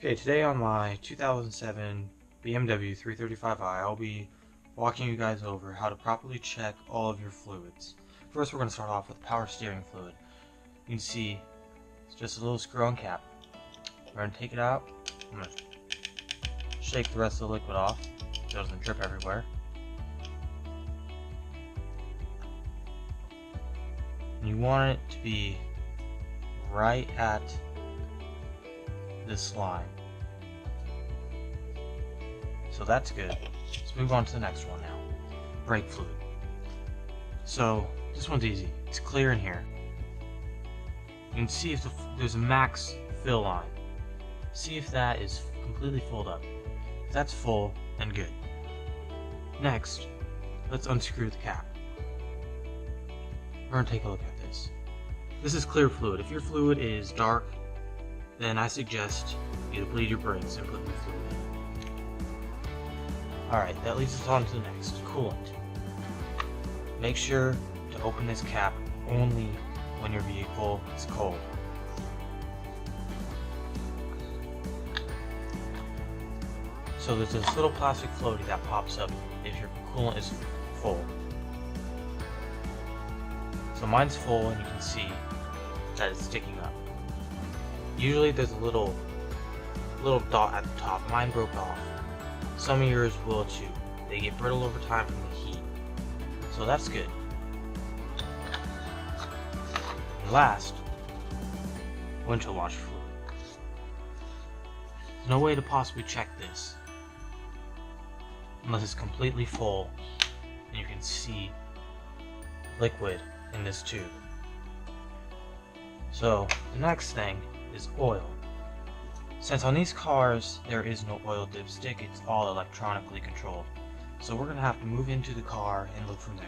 Okay, today on my 2007 BMW 335i, I'll be walking you guys over how to properly check all of your fluids. First, we're going to start off with power steering fluid. You can see it's just a little screw-on cap. We're going to take it out. I'm going to shake the rest of the liquid off so it doesn't drip everywhere. And you want it to be right at this line. So that's good. Let's move on to the next one now. Brake fluid. So this one's easy. It's clear in here. You can see if there's a max fill line. See if that is completely filled up. If that's full, then good. Next, let's unscrew the cap. We're going to take a look at this. This is clear fluid. If your fluid is dark, then I suggest you to bleed your brakes and put new fluid in. Alright, that leads us on to the next, coolant. Make sure to open this cap only when your vehicle is cold. So there's this little plastic floaty that pops up if your coolant is full. So mine's full and you can see that it's sticking up. Usually there's a little dot at the top. Mine broke off. Some of yours will too. They get brittle over time from the heat. So that's good. And last, windshield washer fluid. There's no way to possibly check this unless it's completely full and you can see liquid in this tube. So the next thing is oil. Since on these cars there is no oil dipstick, it's all electronically controlled. So we're going to have to move into the car and look from there.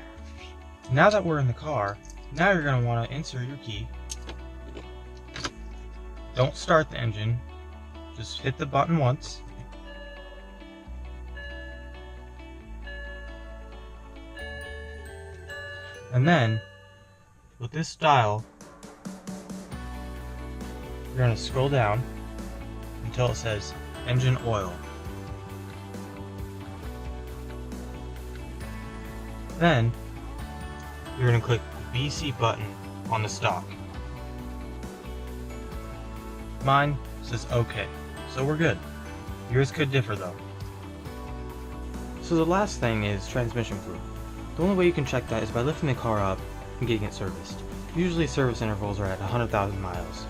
Now that we're in the car, now you're going to want to insert your key. Don't start the engine, just hit the button once. And then, with this dial, you're going to scroll down until it says engine oil. Then you're going to click the BC button on the stock. Mine says OK, so we're good. Yours could differ though. So the last thing is transmission fluid. The only way you can check that is by lifting the car up and getting it serviced. Usually service intervals are at 100,000 miles.